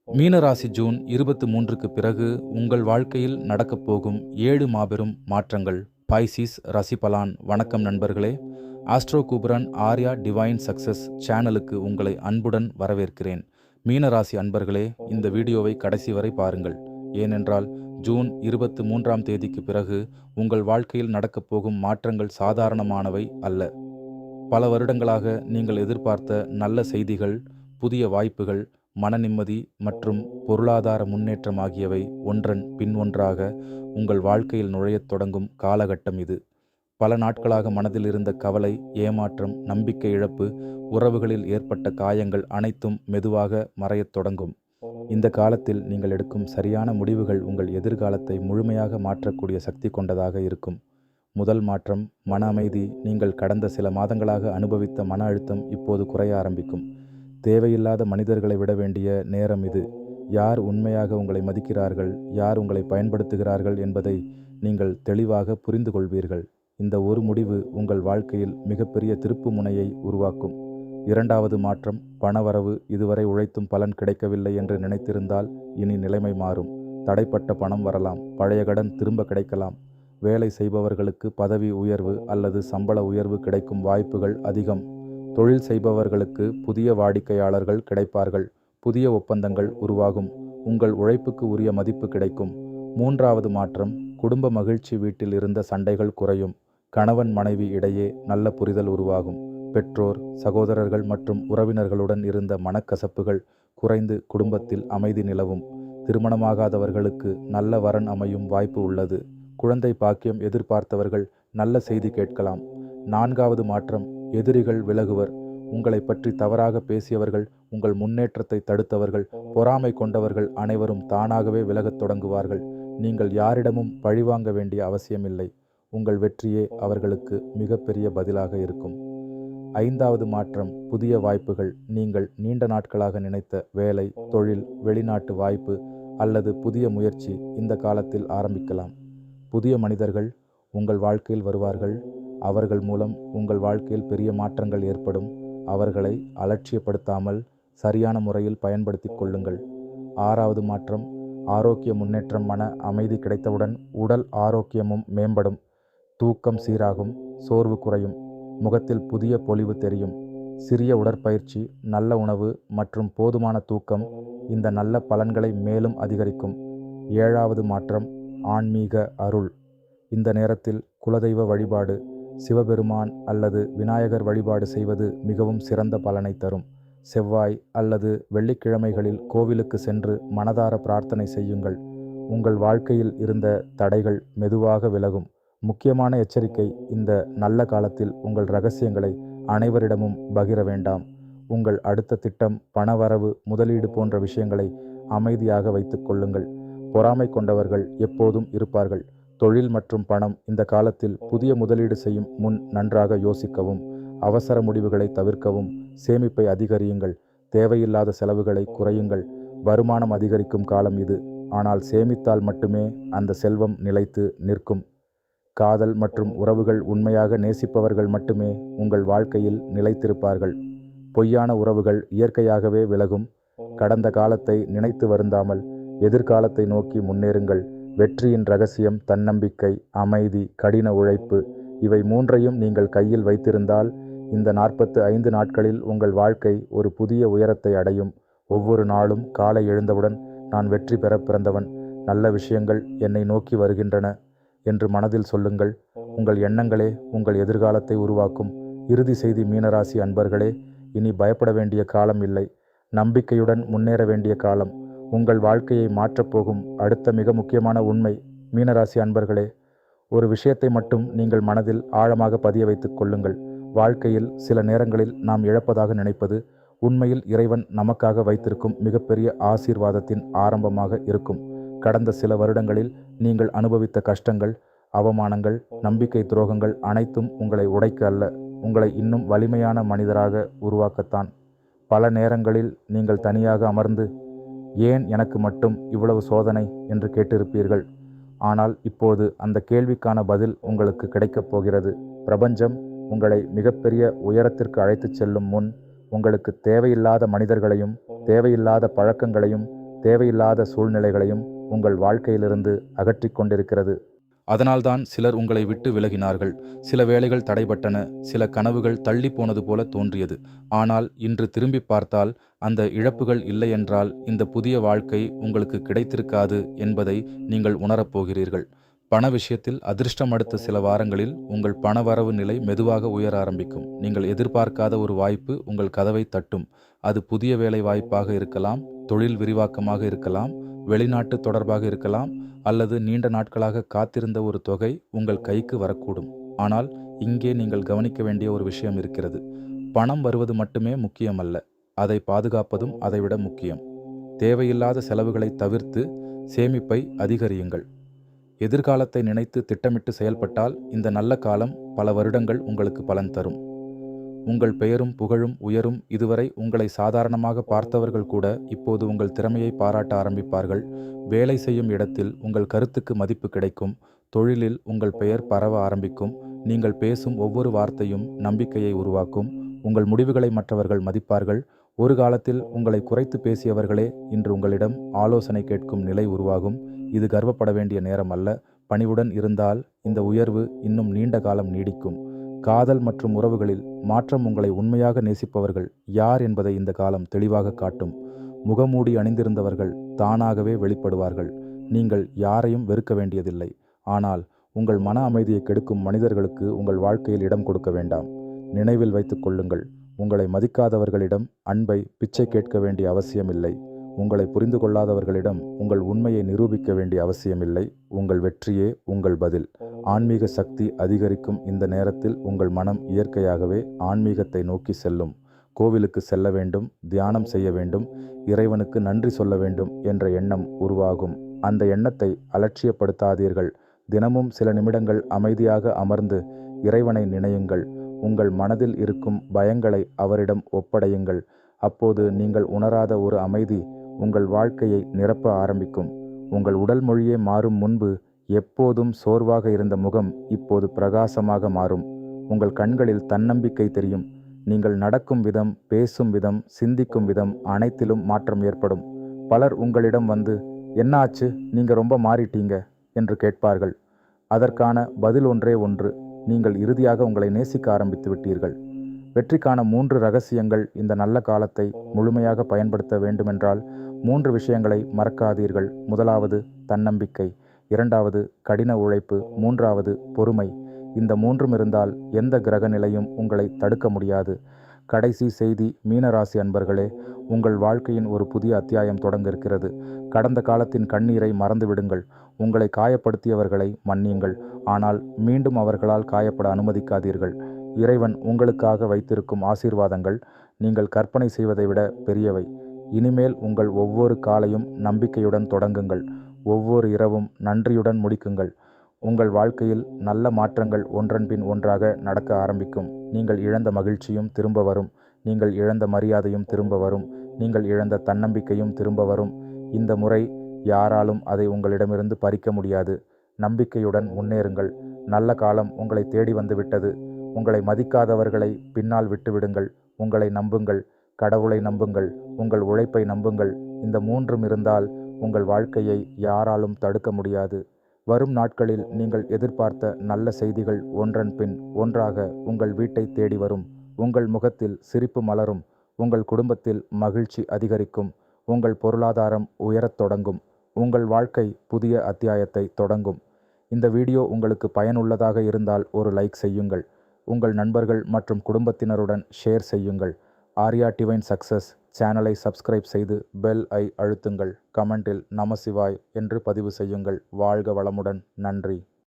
மீனராசி ஜூன் 23க்கு பிறகு உங்கள் வாழ்க்கையில் நடக்கப் போகும் 7 மாபெரும் மாற்றங்கள். பைசிஸ் ராசி பலான். வணக்கம் நண்பர்களே. ஆஸ்ட்ரோ குபுரன் ஆர்யா டிவைன் சக்சஸ் சேனலுக்கு உங்களை அன்புடன் வரவேற்கிறேன். மீனராசி அன்பர்களே, இந்த வீடியோவை கடைசி வரை பாருங்கள். ஏனென்றால் ஜூன் 23ஆம் தேதிக்கு பிறகு உங்கள் வாழ்க்கையில் நடக்கப் போகும் மாற்றங்கள் சாதாரணமானவை அல்ல. பல வருடங்களாக நீங்கள் எதிர்பார்த்த நல்ல செய்திகள், புதிய வாய்ப்புகள், மன நிம்மதி மற்றும் பொருளாதார முன்னேற்றம் ஆகியவை ஒன்றன் பின் ஒன்றாக உங்கள் வாழ்க்கையில் நுழையத் தொடங்கும் காலகட்டம் இது. பல நாட்களாக மனதில் இருந்த கவலை, ஏமாற்றம், நம்பிக்கை இழப்பு, உறவுகளில் ஏற்பட்ட காயங்கள் அனைத்தும் மெதுவாக மறையத் தொடங்கும். இந்த காலத்தில் நீங்கள் எடுக்கும் சரியான முடிவுகள் உங்கள் எதிர்காலத்தை முழுமையாக மாற்றக்கூடிய சக்தி கொண்டதாக இருக்கும். முதல் மாற்றம் மன அமைதி. நீங்கள் கடந்த சில மாதங்களாக அனுபவித்த மன அழுத்தம் இப்போது குறைய ஆரம்பிக்கும். தேவையில்லாத மனிதர்களை விட வேண்டிய நேரம் இது. யார் உண்மையாக உங்களை மதிக்கிறார்கள், யார் உங்களை பயன்படுத்துகிறார்கள் என்பதை நீங்கள் தெளிவாக புரிந்து கொள்வீர்கள். இந்த ஒரு முடிவு உங்கள் வாழ்க்கையில் மிகப்பெரிய திருப்பு முனையை உருவாக்கும். இரண்டாவது மாற்றம் பணவரவு. இதுவரை உழைத்தும் பலன் கிடைக்கவில்லை என்று நினைத்திருந்தால் இனி நிலைமை மாறும். தடைப்பட்ட பணம் வரலாம், பழைய கடன் திரும்ப கிடைக்கலாம். வேலை செய்பவர்களுக்கு பதவி உயர்வு அல்லது சம்பள உயர்வு கிடைக்கும் வாய்ப்புகள் அதிகம். தொழில் செய்பவர்களுக்கு புதிய வாடிக்கையாளர்கள் கிடைப்பார்கள். புதிய ஒப்பந்தங்கள் உருவாகும். உங்கள் உழைப்புக்கு உரிய மதிப்பு கிடைக்கும். மூன்றாவது மாற்றம் குடும்ப மகிழ்ச்சி. வீட்டில் இருந்த சண்டைகள் குறையும். கணவன் மனைவி இடையே நல்ல புரிதல் உருவாகும். பெற்றோர், சகோதரர்கள் மற்றும் உறவினர்களுடன் இருந்த மனக்கசப்புகள் குறைந்து குடும்பத்தில் அமைதி நிலவும். திருமணமாகாதவர்களுக்கு நல்ல வரன் அமையும் வாய்ப்பு உள்ளது. குழந்தை பாக்கியம் எதிர்பார்த்தவர்கள் நல்ல செய்தி கேட்கலாம். நான்காவது மாற்றம் எதிரிகள் விலகுவர். உங்களை பற்றி தவறாக பேசியவர்கள், உங்கள் முன்னேற்றத்தை தடுத்தவர்கள், பொறாமை கொண்டவர்கள் அனைவரும் தானாகவே விலகத் தொடங்குவார்கள். நீங்கள் யாரிடமும் பழிவாங்க வேண்டிய அவசியமில்லை. உங்கள் வெற்றியே அவர்களுக்கு மிகப்பெரிய பதிலாக இருக்கும். ஐந்தாவது மாற்றம் புதிய வாய்ப்புகள். நீங்கள் நீண்ட நாட்களாக நினைத்த வேலை, தொழில், வெளிநாட்டு வாய்ப்பு அல்லது புதிய முயற்சி இந்த காலத்தில் ஆரம்பிக்கலாம். புதிய மனிதர்கள் உங்கள் வாழ்க்கையில் வருவார்கள். அவர்கள் மூலம் உங்கள் வாழ்க்கையில் பெரிய மாற்றங்கள் ஏற்படும். அவர்களை அலட்சியப்படுத்தாமல் சரியான முறையில் பயன்படுத்தி கொள்ளுங்கள். ஆறாவது மாற்றம் ஆரோக்கிய முன்னேற்றம். மன அமைதி கிடைத்தவுடன் உடல் ஆரோக்கியமும் மேம்படும். தூக்கம் சீராகும், சோர்வு குறையும், முகத்தில் புதிய பொலிவு தெரியும். சிறிய உடற்பயிற்சி, நல்ல உணவு மற்றும் போதுமான தூக்கம் இந்த நல்ல பலன்களை மேலும் அதிகரிக்கும். ஏழாவது மாற்றம் ஆன்மீக அருள். இந்த நேரத்தில் குலதெய்வ வழிபாடு, சிவபெருமான் அல்லது விநாயகர் வழிபாடு செய்வது மிகவும் சிறந்த பலனை தரும். செவ்வாய் அல்லது வெள்ளிக்கிழமைகளில் கோவிலுக்கு சென்று மனதார பிரார்த்தனை செய்யுங்கள். உங்கள் வாழ்க்கையில் இருந்த தடைகள் மெதுவாக விலகும். முக்கியமான எச்சரிக்கை: இந்த நல்ல காலத்தில் உங்கள் இரகசியங்களை அனைவரிடமும் பகிர வேண்டாம். உங்கள் அடுத்த திட்டம், பணவரவு, முதலீடு போன்ற விஷயங்களை அமைதியாக வைத்துக் கொள்ளுங்கள். பொறாமை கொண்டவர்கள் எப்போதும் இருப்பார்கள். தொழில் மற்றும் பணம். இந்த காலத்தில் புதிய முதலீடு செய்யும் முன் நன்றாக யோசிக்கவும். அவசர முடிவுகளை தவிர்க்கவும். சேமிப்பை அதிகரியுங்கள். தேவையில்லாத செலவுகளை குறையுங்கள். வருமானம் அதிகரிக்கும் காலம் இது. ஆனால் சேமித்தால் மட்டுமே அந்த செல்வம் நிலைத்து நிற்கும். காதல் மற்றும் உறவுகள். உண்மையாக நேசிப்பவர்கள் மட்டுமே உங்கள் வாழ்க்கையில் நிலைத்திருப்பார்கள். பொய்யான உறவுகள் இயற்கையாகவே விலகும். கடந்த காலத்தை நினைத்து வருந்தாமல் எதிர்காலத்தை நோக்கி முன்னேறுங்கள். வெற்றியின் ரகசியம் தன்னம்பிக்கை, அமைதி, கடின உழைப்பு. இவை மூன்றையும் நீங்கள் கையில் வைத்திருந்தால் இந்த 45 நாட்களில் உங்கள் வாழ்க்கை ஒரு புதிய உயரத்தை அடையும். ஒவ்வொரு நாளும் காலை எழுந்தவுடன் நான் வெற்றி பெற பிறந்தவன், நல்ல விஷயங்கள் என்னை நோக்கி வருகின்றன என்று மனதில் சொல்லுங்கள். உங்கள் எண்ணங்களே உங்கள் எதிர்காலத்தை உருவாக்கும். இறுதி செய்தி மீனராசி அன்பர்களே, இனி பயப்பட வேண்டிய காலம் இல்லை. நம்பிக்கையுடன் முன்னேற வேண்டிய காலம். உங்கள் வாழ்க்கையை மாற்றப்போகும் அடுத்த மிக முக்கியமான உண்மை. மீனராசி அன்பர்களே, ஒரு விஷயத்தை மட்டும் நீங்கள் மனதில் ஆழமாக பதிய வைத்துக் கொள்ளுங்கள். வாழ்க்கையில் சில நேரங்களில் நாம் இழப்பதாக நினைப்பது உண்மையில் இறைவன் நமக்காக வைத்திருக்கும் மிகப்பெரிய ஆசீர்வாதத்தின் ஆரம்பமாக இருக்கும். கடந்த சில வருடங்களில் நீங்கள் அனுபவித்த கஷ்டங்கள், அவமானங்கள், நம்பிக்கை துரோகங்கள் அனைத்தும் உங்களை உடைக்க அல்ல, உங்களை இன்னும் வலிமையான மனிதராக உருவாக்கத்தான். பல நேரங்களில் நீங்கள் தனியாக அமர்ந்து, ஏன் எனக்கு மட்டும் இவ்வளவு சோதனை என்று கேட்டிருப்பீர்கள். ஆனால் இப்போது அந்த கேள்விக்கான பதில் உங்களுக்கு கிடைக்கப் போகிறது. பிரபஞ்சம் உங்களை மிகப்பெரிய உயரத்திற்கு அழைத்துச் செல்லும் முன் உங்களுக்கு தேவையில்லாத மனிதர்களையும் தேவையில்லாத பழக்கங்களையும் தேவையில்லாத சூழ்நிலைகளையும் உங்கள் வாழ்க்கையிலிருந்து அகற்றிக் கொண்டிருக்கிறது. அதனால்தான் சிலர் உங்களை விட்டு விலகினார்கள். சில வேலைகள் தடைபட்டன, சில கனவுகள் தள்ளி போனது போல தோன்றியது. ஆனால் இன்று திரும்பி பார்த்தால் அந்த இழப்புகள் இல்லையென்றால் இந்த புதிய வாழ்க்கை உங்களுக்கு கிடைத்திருக்காது என்பதை நீங்கள் உணரப்போகிறீர்கள். பண விஷயத்தில் அதிர்ஷ்டம் அடுத்த சில வாரங்களில் உங்கள் பணவரவு நிலை மெதுவாக உயர ஆரம்பிக்கும். நீங்கள் எதிர்பார்க்காத ஒரு வாய்ப்பு உங்கள் கதவை தட்டும். அது புதிய வேலை வாய்ப்பாக இருக்கலாம், தொழில் விரிவாக்கமாக இருக்கலாம், வெளிநாட்டு தொடர்பாக இருக்கலாம், அல்லது நீண்ட நாட்களாக காத்திருந்த ஒரு தொகை உங்கள் கைக்கு வரக்கூடும். ஆனால் இங்கே நீங்கள் கவனிக்க வேண்டிய ஒரு விஷயம் இருக்கிறது. பணம் வருவது மட்டுமே முக்கியமல்ல, அதை பாதுகாப்பதும் அதைவிட முக்கியம். தேவையில்லாத செலவுகளை தவிர்த்து சேமிப்பை அதிகரியுங்கள். எதிர்காலத்தை நினைத்து திட்டமிட்டு செயல்பட்டால் இந்த நல்ல காலம் பல வருடங்கள் உங்களுக்கு பலன் தரும். உங்கள் பெயரும் புகழும் உயரும். இதுவரை உங்களை சாதாரணமாக பார்த்தவர்கள் கூட இப்போது உங்கள் திறமையை பாராட்ட ஆரம்பிப்பார்கள். வேலை செய்யும் இடத்தில் உங்கள் கருத்துக்கு மதிப்பு கிடைக்கும். தொழிலில் உங்கள் பெயர் பரவ ஆரம்பிக்கும். நீங்கள் பேசும் ஒவ்வொரு வார்த்தையும் நம்பிக்கையை உருவாக்கும். உங்கள் முடிவுகளை மற்றவர்கள் மதிப்பார்கள். ஒரு காலத்தில் உங்களை குறைத்து பேசியவர்களே இன்று உங்களிடம் ஆலோசனை கேட்கும் நிலை உருவாகும். இது கர்வப்பட வேண்டிய நேரம் அல்ல. பணிவுடன் இருந்தால் இந்த உயர்வு இன்னும் நீண்ட காலம் நீடிக்கும். காதல் மற்றும் உறவுகளில் மாற்றம். உங்களை உண்மையாக நேசிப்பவர்கள் யார் என்பதை இந்த காலம் தெளிவாக காட்டும். முகமூடி அணிந்திருந்தவர்கள் தானாகவே வெளிப்படுவார்கள். நீங்கள் யாரையும் வெறுக்க வேண்டியதில்லை. ஆனால் உங்கள் மன அமைதியை கெடுக்கும் மனிதர்களுக்கு உங்கள் வாழ்க்கையில் இடம் கொடுக்க வேண்டாம். நினைவில் வைத்துக் கொள்ளுங்கள், உங்களை மதிக்காதவர்களிடம் அன்பை பிச்சை கேட்க வேண்டிய அவசியமில்லை. உங்களை புரிந்து கொள்ளாதவர்களிடம் உங்கள் உண்மையை நிரூபிக்க வேண்டிய அவசியமில்லை. உங்கள் வெற்றியே உங்கள் பதில். ஆன்மீக சக்தி அதிகரிக்கும் இந்த நேரத்தில் உங்கள் மனம் இயற்கையாகவே ஆன்மீகத்தை நோக்கி செல்லும். கோவிலுக்கு செல்ல வேண்டும், தியானம் செய்ய வேண்டும், இறைவனுக்கு நன்றி சொல்ல வேண்டும் என்ற எண்ணம் உருவாகும். அந்த எண்ணத்தை அலட்சியப்படுத்தாதீர்கள். தினமும் சில நிமிடங்கள் அமைதியாக அமர்ந்து இறைவனை நினையுங்கள். உங்கள் மனதில் இருக்கும் பயங்களை அவரிடம் ஒப்படையுங்கள். அப்போது நீங்கள் உணராத ஒரு அமைதி உங்கள் வாழ்க்கையை நிரப்ப ஆரம்பிக்கும். உங்கள் உடல் மொழியே மாறும். முன்பு எப்போதும் சோர்வாக இருந்த முகம் இப்போது பிரகாசமாக மாறும். உங்கள் கண்களில் தன்னம்பிக்கை தெரியும். நீங்கள் நடக்கும் விதம், பேசும் விதம், சிந்திக்கும் விதம் அனைத்திலும் மாற்றம் ஏற்படும். பலர் உங்களிடம் வந்து, என்ன ஆச்சு, நீங்கள் ரொம்ப மாறிட்டீங்க என்று கேட்பார்கள். அதற்கான பதில் ஒன்றே ஒன்று, நீங்கள் இறுதியாக உங்களை நேசிக்க ஆரம்பித்து விட்டீர்கள். வெற்றிக்கான 3 ரகசியங்கள். இந்த நல்ல காலத்தை முழுமையாக பயன்படுத்த வேண்டுமென்றால் 3 விஷயங்களை மறக்காதீர்கள். முதலாவது தன்னம்பிக்கை, 2வது கடின உழைப்பு, 3வது பொறுமை. இந்த 3ம் இருந்தால் எந்த கிரக நிலையும் உங்களை தடுக்க முடியாது. கடைசி செய்தி, மீனராசி அன்பர்களே, உங்கள் வாழ்க்கையின் ஒரு புதிய அத்தியாயம் தொடங்க இருக்கிறது. கடந்த காலத்தின் கண்ணீரை மறந்து விடுங்கள். உங்களை காயப்படுத்தியவர்களை மன்னியுங்கள். ஆனால் மீண்டும் அவர்களால் காயப்பட அனுமதிக்காதீர்கள். இறைவன் உங்களுக்காக வைத்திருக்கும் ஆசீர்வாதங்கள் நீங்கள் கற்பனை செய்வதை விட பெரியவை. இனிமேல் உங்கள் ஒவ்வொரு காலையும் நம்பிக்கையுடன் தொடங்குங்கள். ஒவ்வொரு இரவும் நன்றியுடன் முடிக்குங்கள். உங்கள் வாழ்க்கையில் நல்ல மாற்றங்கள் ஒன்றன் பின் ஒன்றாக நடக்க ஆரம்பிக்கும். நீங்கள் இழந்த மகிழ்ச்சியும் திரும்ப வரும். நீங்கள் இழந்த மரியாதையும் திரும்ப வரும். நீங்கள் இழந்த தன்னம்பிக்கையும் திரும்ப வரும். இந்த முறை யாராலும் அதை உங்களிடமிருந்து பறிக்க முடியாது. நம்பிக்கையுடன் முன்னேறுங்கள். நல்ல காலம் உங்களை தேடி வந்து விட்டது. உங்களை மதிக்காதவர்களை பின்னால் விட்டுவிடுங்கள். உங்களை நம்புங்கள், கடவுளை நம்புங்கள், உங்கள் உழைப்பை நம்புங்கள். இந்த 3ம் இருந்தால் உங்கள் வாழ்க்கையை யாராலும் தடுக்க முடியாது. வரும் நாட்களில் நீங்கள் எதிர்பார்த்த நல்ல செய்திகள் ஒன்றன் பின் ஒன்றாக உங்கள் வீட்டை தேடி வரும். உங்கள் முகத்தில் சிரிப்பு மலரும். உங்கள் குடும்பத்தில் மகிழ்ச்சி அதிகரிக்கும். உங்கள் பொருளாதாரம் உயரத் தொடங்கும். உங்கள் வாழ்க்கை புதிய அத்தியாயத்தை தொடங்கும். இந்த வீடியோ உங்களுக்கு பயனுள்ளதாக இருந்தால் ஒரு லைக் செய்யுங்கள். உங்கள் நண்பர்கள் மற்றும் குடும்பத்தினருடன் ஷேர் செய்யுங்கள். ஆர்யா டிவைன் சக்சஸ் சேனலை சப்ஸ்கிரைப் செய்து பெல் ஐ அழுத்துங்கள். கமெண்டில் நமசிவாய் என்று பதிவு செய்யுங்கள். வாழ்க வளமுடன். நன்றி.